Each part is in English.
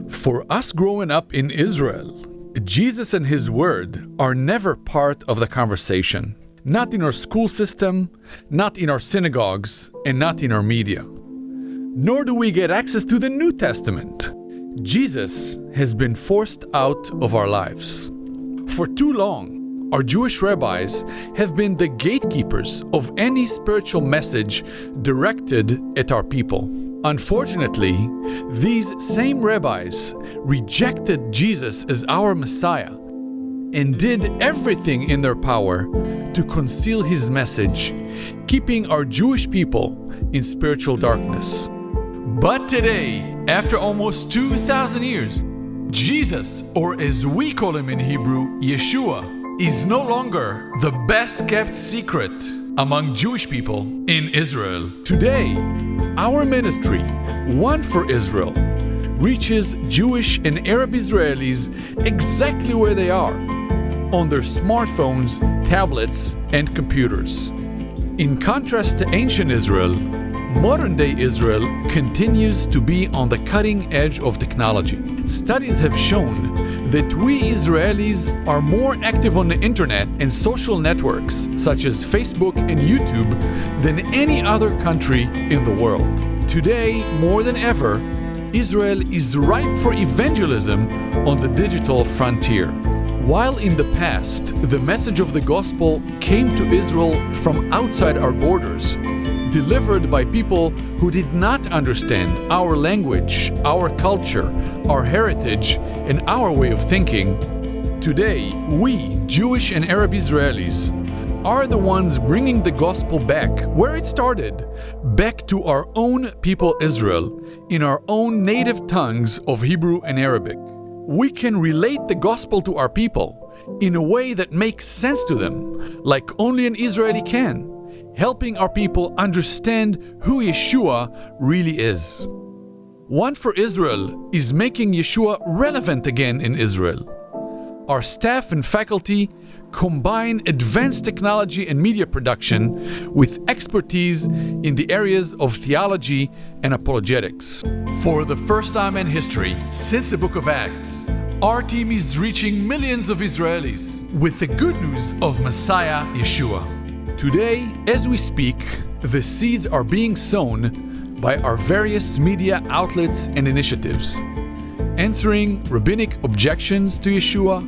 For us growing up in Israel, Jesus and His Word are never part of the conversation. Not in our school system, not in our synagogues, and not in our media. Nor do we get access to the New Testament. Jesus has been forced out of our lives. For too long, our Jewish rabbis have been the gatekeepers of any spiritual message directed at our people. Unfortunately, these same rabbis rejected Jesus as our Messiah and did everything in their power to conceal His message, keeping our Jewish people in spiritual darkness. But today, after almost 2,000 years, Jesus, or as we call Him in Hebrew, Yeshua, is no longer the best kept secret among Jewish people in Israel. Today, our ministry, One for Israel, reaches Jewish and Arab Israelis exactly where they are, on their smartphones, tablets, and computers. In contrast to ancient Israel, modern-day Israel continues to be on the cutting edge of technology. Studies have shown that we Israelis are more active on the internet and social networks, such as Facebook and YouTube, than any other country in the world. Today, more than ever, Israel is ripe for evangelism on the digital frontier. While in the past, the message of the gospel came to Israel from outside our borders, delivered by people who did not understand our language, our culture, our heritage, and our way of thinking, today, we, Jewish and Arab Israelis, are the ones bringing the gospel back where it started, back to our own people Israel, in our own native tongues of Hebrew and Arabic. We can relate the gospel to our people in a way that makes sense to them, like only an Israeli can, helping our people understand who Yeshua really is. One for Israel is making Yeshua relevant again in Israel. Our staff and faculty combine advanced technology and media production with expertise in the areas of theology and apologetics. For the first time in history, since the book of Acts, our team is reaching millions of Israelis with the good news of Messiah Yeshua. Today, as we speak, the seeds are being sown by our various media outlets and initiatives, answering rabbinic objections to Yeshua,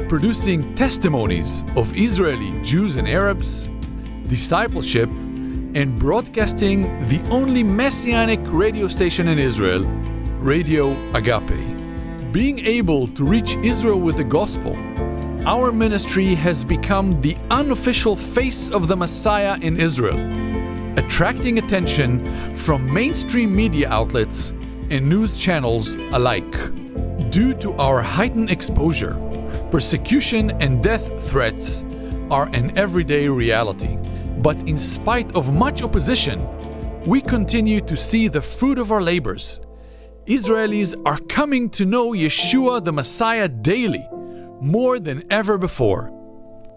producing testimonies of Israeli Jews and Arabs, discipleship, and broadcasting the only messianic radio station in Israel, Radio Agape. Being able to reach Israel with the gospel, our ministry has become the unofficial face of the Messiah in Israel, attracting attention from mainstream media outlets and news channels alike. Due to our heightened exposure, persecution and death threats are an everyday reality. But in spite of much opposition, we continue to see the fruit of our labors. Israelis are coming to know Yeshua the Messiah daily, more than ever before.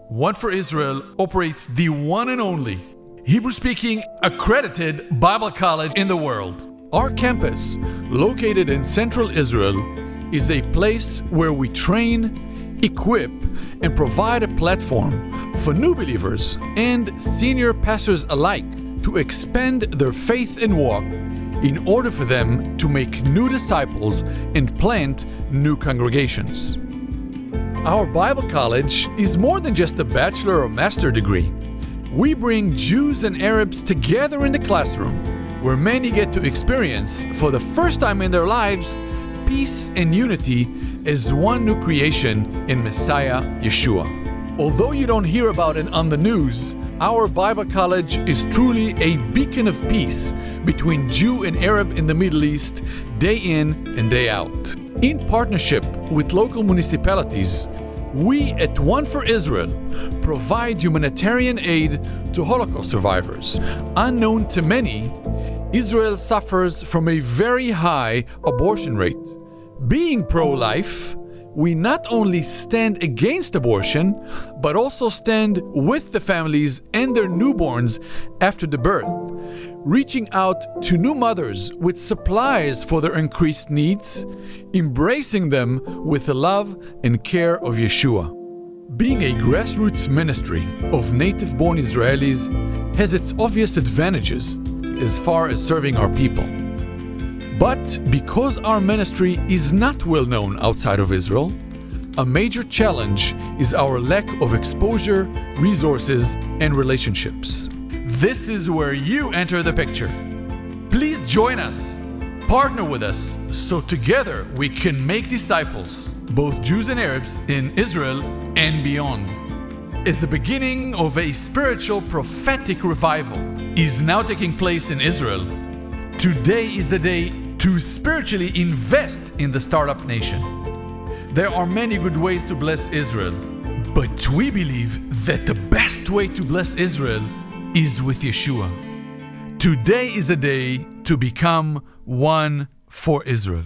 One for Israel operates the one and only Hebrew-speaking accredited Bible college in the world. Our campus, located in central Israel, is a place where we train, equip, and provide a platform for new believers and senior pastors alike to expand their faith and walk in order for them to make new disciples and plant new congregations. Our Bible college is more than just a bachelor or master degree. We bring Jews and Arabs together in the classroom, where many get to experience, for the first time in their lives, peace and unity as one new creation in Messiah Yeshua. Although you don't hear about it on the news, our Bible college is truly a beacon of peace between Jew and Arab in the Middle East, day in and day out. In partnership with local municipalities, we at One for Israel provide humanitarian aid to Holocaust survivors. Unknown to many, Israel suffers from a very high abortion rate. Being pro-life, we not only stand against abortion, but also stand with the families and their newborns after the birth, reaching out to new mothers with supplies for their increased needs, embracing them with the love and care of Yeshua. Being a grassroots ministry of native-born Israelis has its obvious advantages as far as serving our people. But because our ministry is not well known outside of Israel, a major challenge is our lack of exposure, resources, and relationships. This is where you enter the picture. Please join us, partner with us, so together we can make disciples, both Jews and Arabs, in Israel and beyond. As the beginning of a spiritual prophetic revival is now taking place in Israel, today is the day to spiritually invest in the startup nation. There are many good ways to bless Israel, but we believe that the best way to bless Israel is with Yeshua. Today is the day to become one for Israel.